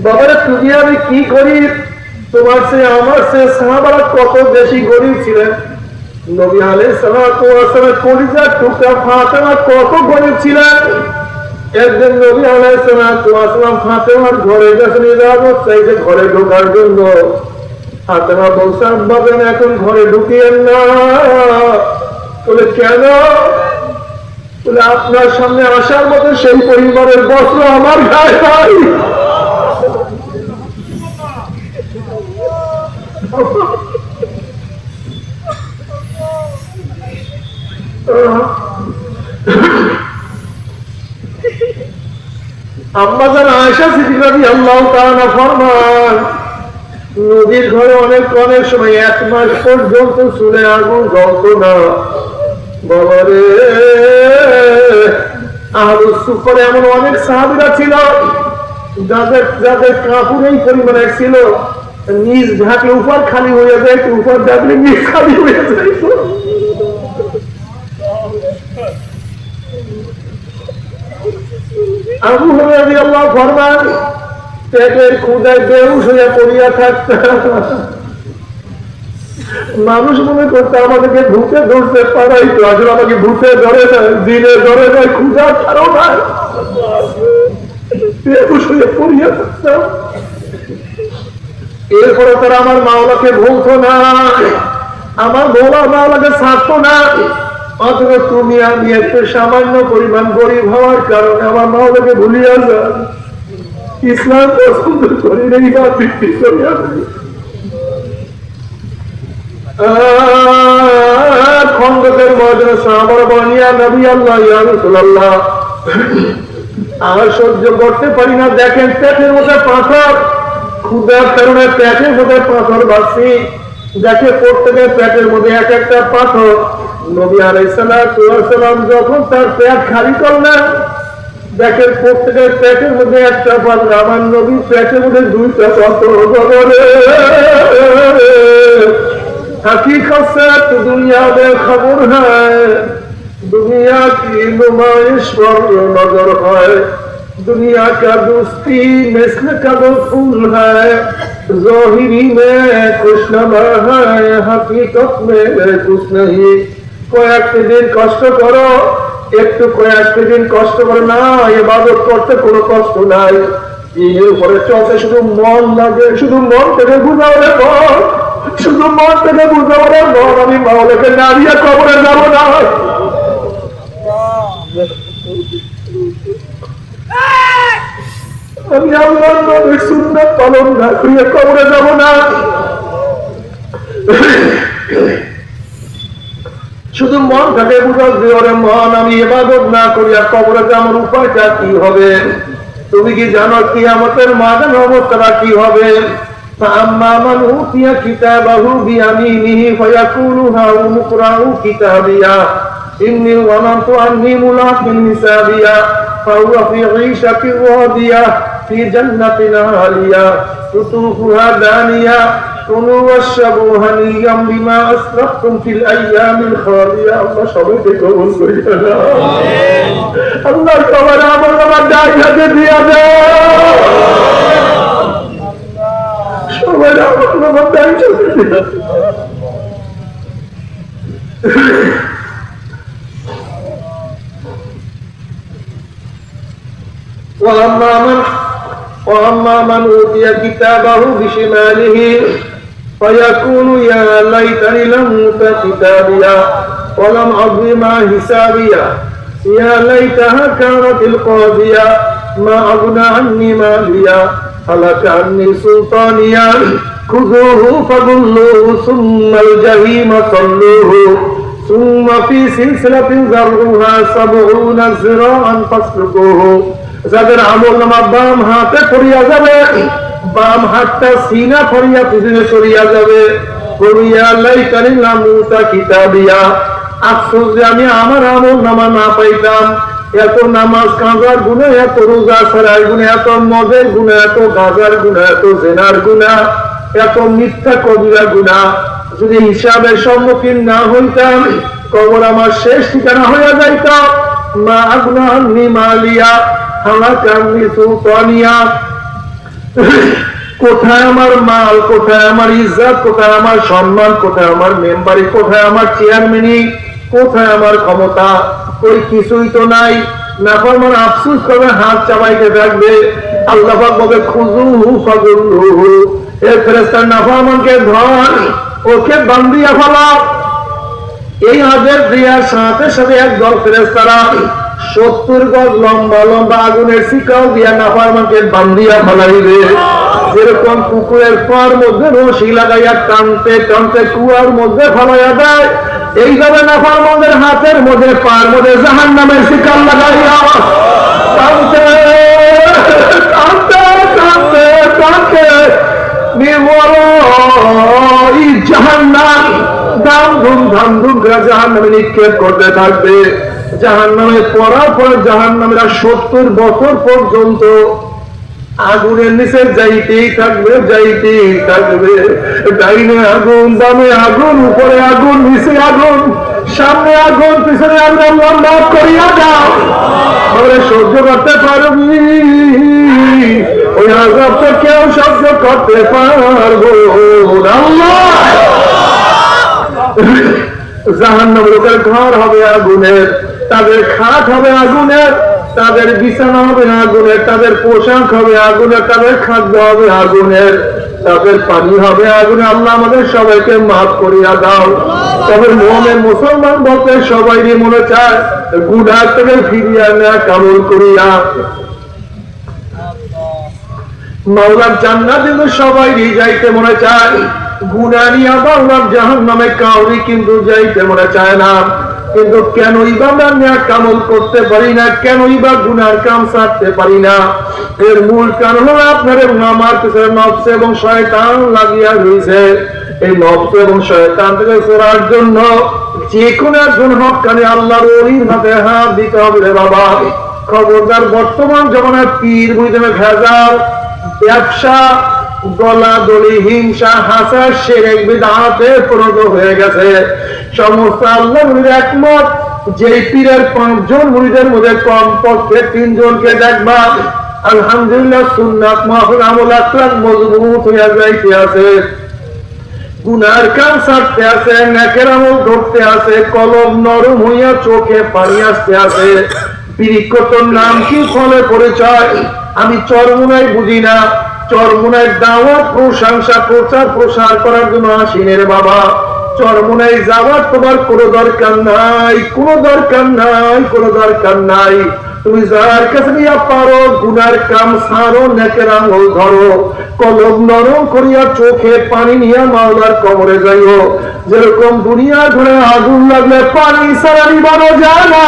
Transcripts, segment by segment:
বাবারা তুমি আমি কি করি, তোমার সে আমার সে সাহাবারা কত বেশি গরিব ছিলেন। নবী আলাইহিস সালাতু ওয়াস সালামের কলিজার টুকরা ফাতেমা কত গরিব ছিলেন। একদিন নবী আলাইহিস সালাতু ওয়াস সালাম ফাতেমার ঘরে গেছেন, ইজাজত চাইছে ঘরে ঢোকার জন্য। ফাতেমা বলছে, আব্বা এখন ঘরে ঢুকিয়েন না। বলে কেন? বলে আপনার সামনে আসার মতো সেই পরিবারের বস্ত্র আমার গায়ে নাই। আম্মা জান আয়েশা সিদ্দিকা রাদিয়াল্লাহু তাআলা ফরমান, নবীর ঘরে অনেক অনেক সময় 1 মাস পর্যন্ত চুলে আগুন জ্বলতো না। বাবারে, আহলুস সুফার এমন অনেক সাহাবীরা ছিল যাদের যাদের কাপড় এই পরিমাণে ছিল, নিজ ঢাকলে উপর খালি হয়ে যায়, উপর ঢাকলে নিজ খালি হয়ে যায়। আবু হুরায়রা রাদিয়াল্লাহু ফরমান, পেটের ক্ষুধায় বেহুশ হয়ে পড়িয়া থাকতাম। মানুষ মনে করতে আমাদেরকে ভূতে ধরতে পারাই তো, আসলে আমাকে ভূতে ধরে না, দিনে ধরে না, ক্ষুধার কারণে বেহুশ হয়ে পড়িয়া থাকতাম। এরপরে তারা আমার মাওলাকে ভুলতো না, আমার মাওলাকে ছাড়তো না। অথচ তুমি আমি একটু সামান্য পরিমাণ গরিব হওয়ার কারণে আমার মাওলাকে ভুলিয়া যান। ইসলাম পছন্দ করি না, ইমান বিক্রি করিয়া খন্দকের ময়দানে সাহাবারা বলেন, ইয়া নবী আল্লাহ, ইয়া রাসূলুল্লাহ, আর সহ্য করতে পারি না। দেখেন পেটের মধ্যে পাথর, ক্ষুধার কারণে পেটের মধ্যে পাথর বাঁচছি। দেখে প্রত্যেকের পেটের মধ্যে এক একটা পাথর। নবী আলাইহিস সালাতু ওয়াস সালাম যখন তার পেট খালি করলেন, দেখেন প্রত্যেকের পেটের মধ্যে একটা পাথর। আমার নবী পেটের মধ্যে 2টা পাথর। हकीकत से तो दुनिया में खबर है, दुनिया की नुमाइश पर नजर है, दुनिया का दोस्ती मिस्ल का वो फूल है, ज़ाहिरी में खुशनमा है, हकीकत में कुछ नहीं। কয়েকটি দিন কষ্ট করো, একটু কয়েকটি দিন কষ্ট করো না, ইবাদত করতে কোনো কষ্ট নাই। এর উপরে চলতে শুধু মন লাগে, শুধু মন থেকে বুঝাও রে মন, শুধু মন থেকে বুঝাও রে মন, আমি মাওলাকে নাড়িয়ে কবরে যাব না। আমি আল্লাহর নবীর সুন্নাত পালন না করিয়া কবরে যাব না। শুধু মন থেকে বুঝাও যে ওরে মন, আমি ইবাদত না করিয়া কবরে যাওয়ার উপায়টা কি হবে? তুমি কি জানো কিয়ামতের ময়দানে অবস্থাটা কি হবে? فأما من أوتي كتابه بيمينه فيقول هاؤم اقرءوا كتابيه إني ظننت أني ملاق حسابيه فهو في عيشة راضية في جنة عالية قطوفها دانية كلوا واشربوا هنيئا بما أسرفتم في الأيام الخالية। الله সবাইকে কবুল করিয়া নাও। আল্লাহ সবার আমল নামার জায়গাতে দিয়া দাও। সবার আমল নামার জায়গাতে দিয়া দাও। وأما من أوتي كتابه بشماله فيقول يا ليتني لم أوت كتابيه ولم أدر ما حسابيه يا ليتها كانت القاضية ما أغنى عني ماليه هلك عني سلطانيه خذوه فغلوه ثم الجحيم صلوه ثم في سلسلة ذرعها 70 ذراعا فاسلكوه। যাদের আমল নামা বাম হাতে পড়িয়া যাবে, বাম হাতটা সিনা পড়িয়া পিছনে সরিয়া যাবে। আফসোস যে আমি আমার আমল নামা না পাইতাম। এত নামাজ কাজার গুণা, এত রোজা ছাড়ার গুণা, এত মদের গুণা, এত গাজার গুণা, এত জেনার গুণা, এত মিথ্যা কবিরা গুণা, যদি হিসাবের সম্মুখীন না হইতাম, কবর আমার শেষ ঠিকানা হইয়া যাইত। মা আগনা আন্নি মালিয়া হালাকা আন্নি সুলতানিয়া। কোথায় আমার মাল, কোথায় আমার ইজ্জত, কোথায় আমার সম্মান, কোথায় আমার মেম্বারি, কোথায় আমার চেয়ারম্যানি, কোথায় আমার ক্ষমতা? ওই কিছুই তো নাই। নাফরমান আফসোস করে হাত চাপাইতে থাকবে। আল্লাহ পাক বলে খুযুহু ফাগুল্লুহু, এ ফেরেশতা নাফরমানকে ধর, ওকে বান্ধিয়া ফেলা। এই আদেশ দেওয়ার সাথে সাথে একদল ফেরেশতারা 70 গজ লম্বা লম্বা আগুনের শিকাও দিয়া নাফরমানকে বান্ধিয়া ফেলাইবে। যেরকম পুকুরের পার মধ্যে রশি লাগাইয়া টানতে টানতে কুয়ার মধ্যে ফেলাইয়া দেয়, এইভাবে নাফরমানদের হাতের মধ্যে পার মধ্যে জাহান্নামের শিকার লাগাইয়া টানতে টানতে টানতে টানতে জাহান্নাম ধাম ধুম ধাম ধুম করে জাহান্নামে নিক্ষেপ করতে থাকবে। জাহান্নামে পড়ার পর জাহান্নামীরা 70 বছর পর্যন্ত আগুনের নিচে যাইতেই থাকবে, যাইতেই থাকবে। ডাইনে আগুন, বামে আগুন, উপরে আগুন, নিচে আগুন, সামনে আগুন, পিছনে আগুন, লম্বা করিয়া দাও। আমরা সহ্য করতে পারবি? ওই আযাব তো কেউ সহ্য করতে পারবো না। জাহান্নাম লোকের ঘর হবে আগুনের, তাদের খাট হবে আগুনের, তাদের বিছানা হবে আগুনের, তাদের পোশাক হবে আগুনের, তাদের খাদ্য হবে আগুনের, তাদের পানি হবে আগুনের। আল্লাহ আমাদের সবাইকে মাফ করিয়া দাও। তবে মুমিন মুসলমান বলতে সবাইরই মনে চায় গুনাহ থেকে ফিরিয়া নেয়া কামল করিয়া মাওলার জান্নাত কিন্তু সবাইরই যাইতে মনে চায়। গুনাহ নিয়া মাওলার জাহান্নামে কাউরি কিন্তু যাইতে মনে চায় না। কিন্তু কেনই বা আমরা নেক কামল করতে পারি না, কেনই বা গুনার কাম ছাড়তে পারি না? এর মূল কারণ হলো আপনার এবং আমার পিছনে নফস এবং শয়তান লাগিয়া রয়েছে। এই নফস এবং শয়তান থেকে সরার জন্য যে কোনো একজন হক্কানি আল্লাহর ওলির হাতে হাত দিতে হবে রে বাবা। খবরদার, বর্তমান জমানায় পীর মুরিদের ভেজাল, ব্যবসা, দলাদলি, হিংসা, হাসা, শিরক, বিদআতে পরিণত হয়ে গেছে। সমস্ত আল্লাহর ওলির একমত, যেই পীরের 5 জন মুরিদের মধ্যে কমপক্ষে 3 জনকে দেখবা আলহামদুলিল্লাহ সুন্নাত মাহফিল আমল আখলাক মজবুত হইয়া যাইতে আছে, গুনার কাম ছাড়তে আছে, নেকের আমল ধরতে আছে, কলম নরম হইয়া চোখে পানি আসতে আছে। বিরিক্কতর নাম কি, ফলে পরিচয় আমি চরমুনাই বুঝি না। চরমুনায় দাওয়াত, প্রশংসা, প্রচার প্রসার করার জন্য আসিনে রে বাবা। চরমুনায় যাওয়ার তোমার কোনো দরকার নাই, কোনো দরকার নাই, কোনো দরকার নাই। তুমি যার কাছে নিয়ে পারো গুনার কাম ছাড়ো, নেকের আমল ধরো, কলম নরম করিয়া চোখে পানি নিয়ে মাওলার কবরে যাইও। যেরকম দুনিয়া ঘরে আগুন লাগলে পানি ছাড়া নিবানো যায় না,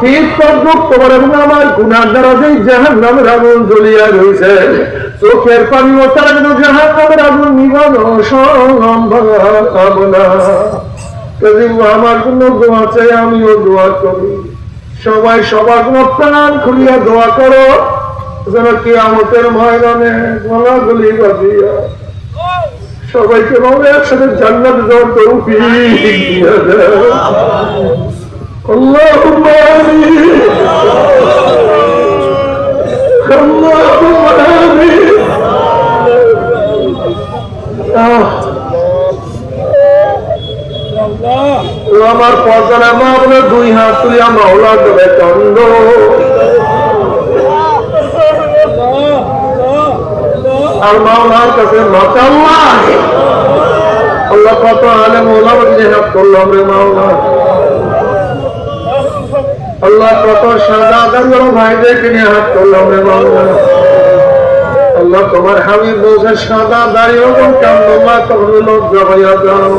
ঠিক তদ্রুপ তোমার এবং আমার গুনার দ্বারা যেই জাহান্নামের আগুন জ্বলিয়া রয়েছে, চোখের পানি ও তারা কিন্তু জাহান্নামের আগুন নিবানো সম্ভব না। আমার জন্য দোয়া চাই, আমিও দোয়া করি। সবাই সবার জন্য প্রাণ খুলিয়া দোয়া করো, যেন কিয়ামতের ময়দানে গলাগলি বাজিয়া সবাইকে বলে একসাথে জান্নাত যাওয়ার তৌফিক দিয়া দাও। আল্লাহুম্মা আমিন, আল্লাহুম্মা আমিন। আমার পর্দার মা বলে 2 হাত তুলিয়া মাওলা দেবে কান্দ। আর মাওলার কাছে মাশাআল্লাহ আল্লাহ কত আলেম ওলামা জিহাদ করলাম রে মাওলা। আল্লাহ কত সাদা দাড়ি ভাইদেরকে নিয়ে হাত করলাম রে মাওলা। আল্লাহ তোমার হাবিব বলছে সাদা দাড়ি এবং কান্দল্লাহ তখন লজ্জা হইয়া যাও।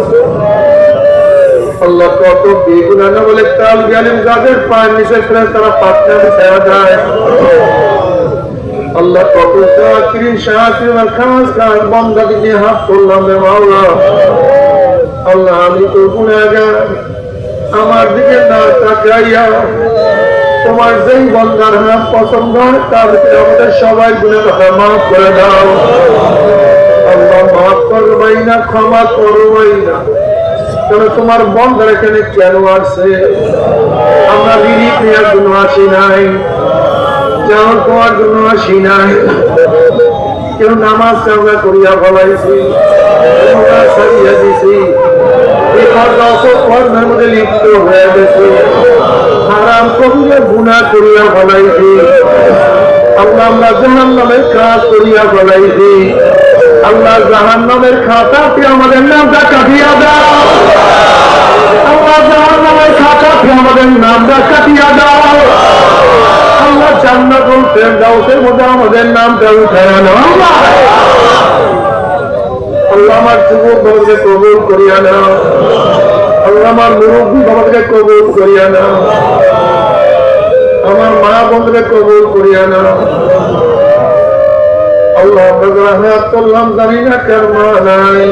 আল্লাহ কত বেগুনা না বলে তাল গালিম যাদের পায়ের নিচে ফেলে তারা পাত্রে ছায়া যায়। আল্লাহ কত জাকিরিন শাকিরিন আর খাস খাস বান্দাকে নিয়ে হাত করলাম রে মাওলা। আল্লাহ আমি তো গুনাহগার, আমার দিকে না তাকাইয়া তোমার যেই বান্দার হাত পছন্দ হয় তার আমাদের সবাই গুনাহ মাফ করে দাও। আল্লাহ মাফ করবাই না, ক্ষমা করবাই না। তবে তোমার বন্ধের এখানে কেন আসছে? আমরা রিলিফ নেওয়ার জন্য আসি নাই, চাওয়ার পাওয়ার জন্য আসি নাই। কেউ নামাজ চাওয়া করিয়া ফলাইছি, ছাড়িয়া দিছি, কর্মের মধ্যে লিপ্ত হয়ে গেছে, হারাম করিয়া গুনাহ করিয়া ফলাইছি। আল্লাহ আমরা জাহান্নামের কাজ করিয়া ফলাইছি। আল্লাহ জাহান্নামের খাতাতে আমাদের নামটা কাটিয়া দাও। আল্লাহ জাহান্নামের খাতাতে আমাদের নামটা কাটিয়া দাও। আল্লাহ জান্নাতুল ফেরদাউসের মধ্যে আমাদের নামটা উঠায়া নাও। আল্লাহ আমার যুবক বাবাকে কবুল করিয়া নাও। আল্লাহ আমার মুরব্বী বাবাকে কবুল করিয়া নাও। আমার মা বোনকে কবুল করিয়া নাও। আল্লাহ হায়াত করলাম, জানি না কার মা নাই,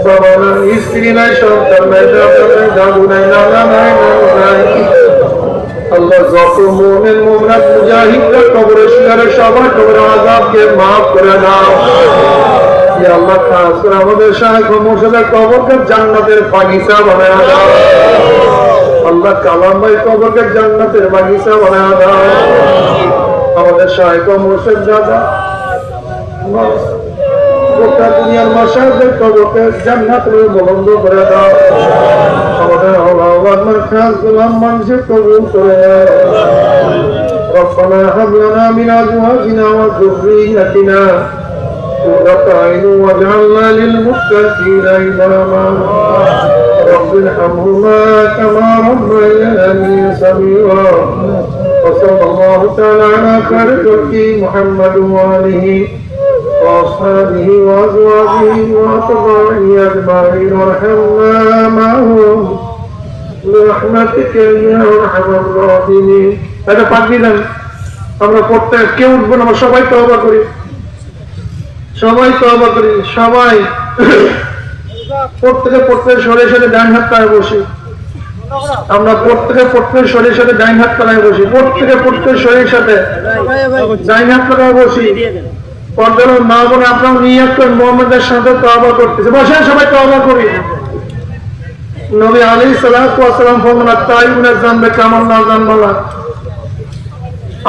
বাবা নাই, স্ত্রী নাই, সন্তান নাই, দাদু নাই, নানা নাই, নানু নাই। আল্লাহ যত মুমিন মুমিনাত মুজাহিদরা কবরে শিকারে সবার কবরে আযাবকে মাফ করে দাও। ইয়া আল্লাহ, খাস করে আমাদের শাইখ মুর্শিদের কবরকে জান্নাতের বাগিচা বানায়া দাও। আল্লাহ কালাম ভাই কবরকে জান্নাতের বাগিচা বানায়া দাও। আমাদের শাইখ মুর্শিদ দাদা গোটা দুনিয়ার মাশায়েখদের কবরকে জান্নাতের বলন্দ করে দাও। আমাদের আল্লাহ খাস গোলাম মানুষের কবুল করে দাও। ربنا هب لنا من ازواجنا وذريتنا قرة اعين واجعلنا للمتقين اماما رب ارحمهما كما ربياني صغيرا وصلى الله تعالى على خير خلقه محمد وآله وأصحابه وأزواجه وأتباعه أجمعين وارحمنا معهم برحمتك يا أرحم الراحمين. এটা পাক দিলেন, আমরা পড়তে কেউ উঠবো না, আমরা সবাই তওবা করি, সবাই তওবা করি, সবাই প্রত্যেকে শরীরের সাথে ডান হাত পায়ে বসি। আমরা প্রত্যেকে শরীরের সাথে ডাইন হাত পায়ে বসি, প্রত্যেকে শরীরের সাথে ডাইন হাত পায়ে বসি। পর্দার মা বোন আপনার নিয়ত করেন মুহাম্মদের সাথে তওবা করতেছে, বসেন সবাই তওবা করি। নবী আলাইহিস সালাতু ওয়াস সালাম ফরমান তাইবুনা যামবে কামাল্লাহ যামবালা।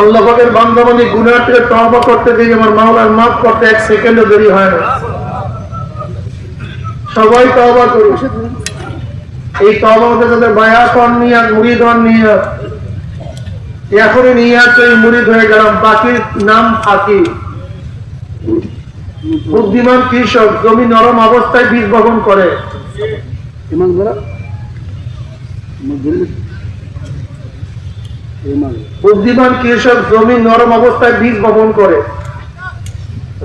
আল্লাহ পাকের বান্দা বান্দি গুনাহ থেকে তওবা করতে দিয়ে আমার মাওলার মাফ করতে এক সেকেন্ডও দেরি হয় না। সবাই তওবা করি। এই তওবা মধ্যে যাদের বায়াত হন নিয়াত, মুরিদ হন নিয়াত, এখনই নিয়াত এই মুরিদ হয়ে গেলাম, বাকির নাম ফাঁকি। বুদ্ধিমান কৃষক জমি নরম অবস্থায় বীজ বপন করে। বুদ্ধিমান কৃষক জমি নরম অবস্থায় বীজ বপন করে।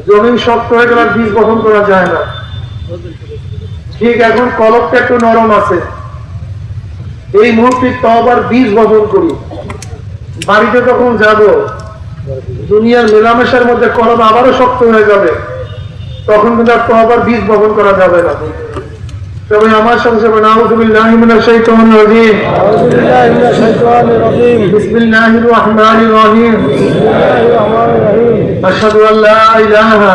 জমি শক্ত হয়ে গেলে বীজ বপন করা যায় না। ঠিক এখন কলকটা একটু নরম আছে, এই মুহূর্তে তওবার বীজ বপন করি। বাড়িতে যখন যাব, দুনিয়ার মেলামেশার মধ্যে কলম আবারও শক্ত হয়ে যাবে, তখন কিন্তু আর তওবার বীজ বপন করা যাবে না। তবে আমার সঙ্গে নাউযু বিল্লাহি মিনাশ শাইতানির রাজীম, আউযু বিল্লাহি মিনাশ শাইতানির রাজীম, বিসমিল্লাহির রাহমানির রাহিম, আশহাদু আল্লা ইলাহা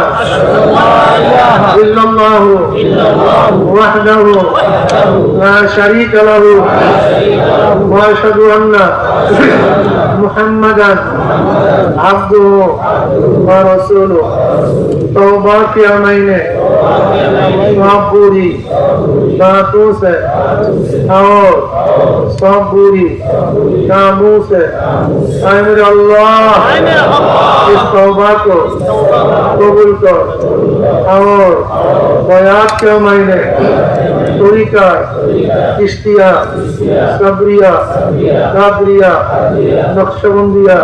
ইল্লাল্লাহু ওয়াহদাহু লা শারীকা লাহু ওয়া আশহাদু আন্না মুহাম্মাদান আবদুহু ওয়া রাসূলুহু। तौबा किया मैंने सब बुरी बातों से और सब बुरी कामों से। ऐ मेरे अल्लाह, इस तौबा को कबूल कर और बयात किया मैंने तरीका चिश्तिया, सबरिया, कादरिया, नक्शबंदिया,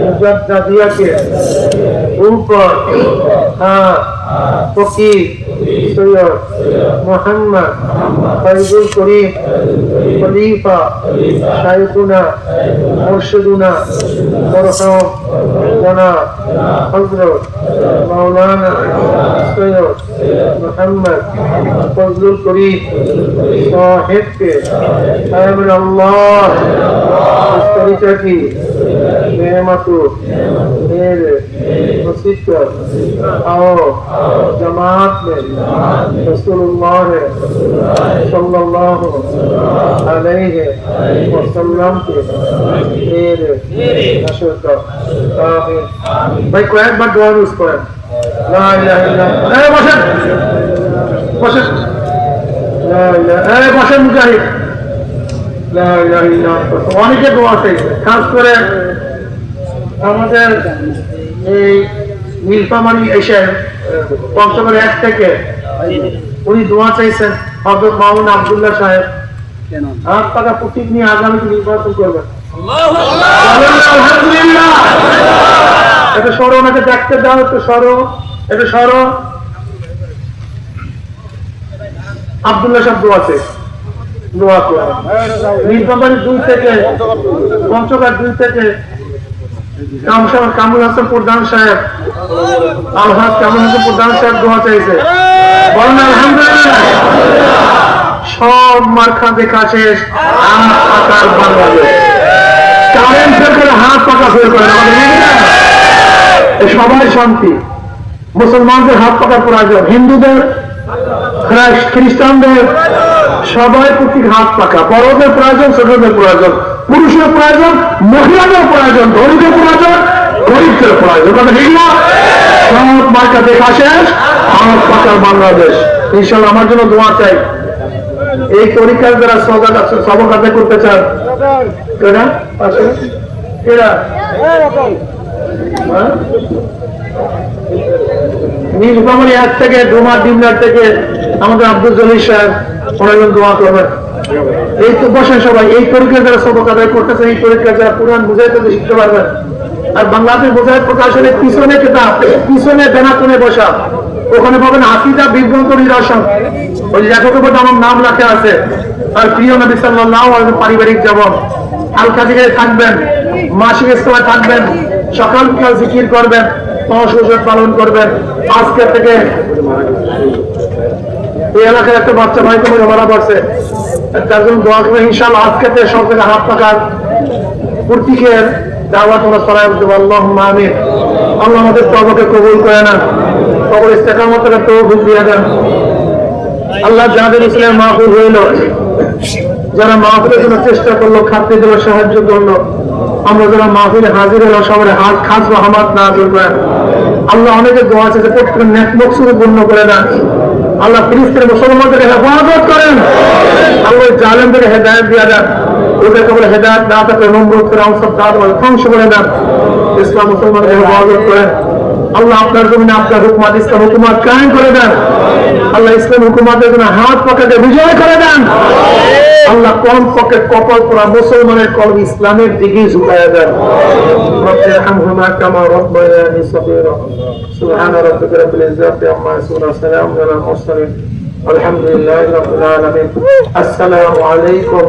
मुजद्दिदिया के ऊपर फकीर सैयद मोहम्मद फैजुल करीम खलीफा शाइखुना मुर्शिदुना मरहूम जनाब हजरत मौलाना सैयद मोहम्मद फैजुल करीम साहिब के अल्लाह इस तरीके की नेमतु मेरे वसीयत और जमात में रसूलुल्लाह सल्लल्लाहु अलैहि वसल्लम के मेरे नशर का आमीन। भाई को एक बार दुआ उस पर ला इलाहा इल्लल्लाह। बशर ला इलाहा बशर मुजाहिद ला इलाहा इल्लल्लाह। অনেকে দোয়া চাইছে, খাস করে আমাদের এই নীলফামারী এসে পঞ্চগড় 1 থেকে উনি দোয়া চাইছেন হযরত মাওলানা আব্দুল্লাহ সাহেব হাত পাকা প্রতীক নিয়ে আগামী নির্বাচন করবেন। আলহামদুলিল্লাহ। এটা সরো, ওনাকে দেখতে দাও, একটু সরো, একটু সরো। আব্দুল্লাহ সাহেব দোয়া চাই, দোয়া করে নীলফামারী 2 থেকে পঞ্চগড় 2 থেকে কামুল হাসান প্রধান সাহেব, আলহাজ কামুল হাসান প্রধান সাহেব দোয়া চাইছে। বলেন আলহামদুলিল্লাহ। সব মার্কা দেখা শেষ, হাত পাকার বাংলাদেশ। কারেন্ট ফেল করে হাত পাকা ফেল করে সবাই শান্তি। মুসলমানদের হাত পাকার প্রয়োজন, হিন্দুদের খ্রিস্টানদের সবাই প্রতি হাত পাকা। বড়দের প্রয়োজন, ছোটদের প্রয়োজন, পুরুষের প্রয়োজন, মহিলাদের প্রয়োজন, ধনীদের প্রয়োজন, গরিবদের প্রয়োজন। সব মার্কা দেখা শেষ, হাত পাকার বাংলাদেশ। ইনশাআল্লাহ আমার জন্য দোয়া চাই। এই তরিকার যারা সবক আদায় করতে চান নীলফামারী 1 থেকে ডোমার ডিমলার থেকে আমাদের আব্দুল জলিল সাহেব ওনার দোয়া করবেন। এই তো বসেন সবাই। এই তরিকার যারা সবক আদায় করতেছেন, এই তরিকার যারা পুরান মুজাহিদ শিখতে পারবেন। আর বাংলাদেশ মুজাহিদ প্রকাশনের পিছনে কিতাব, পিছনে বেনাতনে বসা, ওখানে পাবেন আকীদা বিভ্রান্ত নিরসন। ওই লেখকের মধ্যে আমার নাম লেখা আছে। আর প্রিয় নবী সাল্লাল্লাহু আলাইহি ওয়াসাল্লাম পারিবারিক জীবন হালকা দিকে থাকবেন, মাসিক ইস্তেমায় থাকবেন, সকাল বিকাল জিকির করবেন, তহসুজত পালন করবেন। আজকে থেকে এই এলাকার একটা বাচ্চা ভাই তো মারা পড়ছে, তার জন্য দোয়া করবেন ইনশাআল্লাহ। আজকে থেকে সব থেকে হাত পাকার প্রতীকের দাওয়াত আমরা ছড়ায় দেব। আল্লাহুম্মা আমিন। আল্লাহ আমাদের তওবাকে কবুল করে নেন, কবর ইস্তেকামতের তৌফিক দিয়ে দেন। আল্লাহ যাদের ইসলাম মাহফিল হইল, যারা মাহফিলের জন্য চেষ্টা করলো, খাদ্য দিল, সাহায্য করলো, আমরা যারা মাহফিলে হাজির হলো সবার হাত খাস রহমত নাযিল করেন। আল্লাহ অনেকে দোয়া আছে যে প্রত্যেকের নেক মকসুদ পূর্ণ করে দেন। আল্লাহ ফিলিস্তিনের মুসলমানদের হেফাজত করেন। আল্লাহ জালেমদের হেদায়েত দিয়ে দেন। ওদের কবলে হেদায়েত না থাকলে নম্বর করে সব দাঁত ধ্বংস করে দেন। ইসলাম মুসলমানদের হেফাজত করেন। আল্লাহ আপনার জমিনে আপনার হুকুমাত, ইসলাম হুকুমাত কায়েম করে দেন। আল্লাহ ইসলাম হুকুমাতের জন্য হাত পাকাকে বিজয় করে দেন। আল্লাহ কম পক্ষে কপাল পরা মুসলমানের কলব ইসলামের দিকে ঝুঁকায় দেন। রব্বিরহামহুমা কামা রাব্বায়ানি সগীরা। সুবহানা রাব্বিকা রাব্বিল ইজ্জাতি আম্মা ইয়াসিফুন ওয়া সালামুন আলাল মুরসালিন। আলহামদুলিল্লাহি রাব্বিল আলামিন। আসসালামু আলাইকুম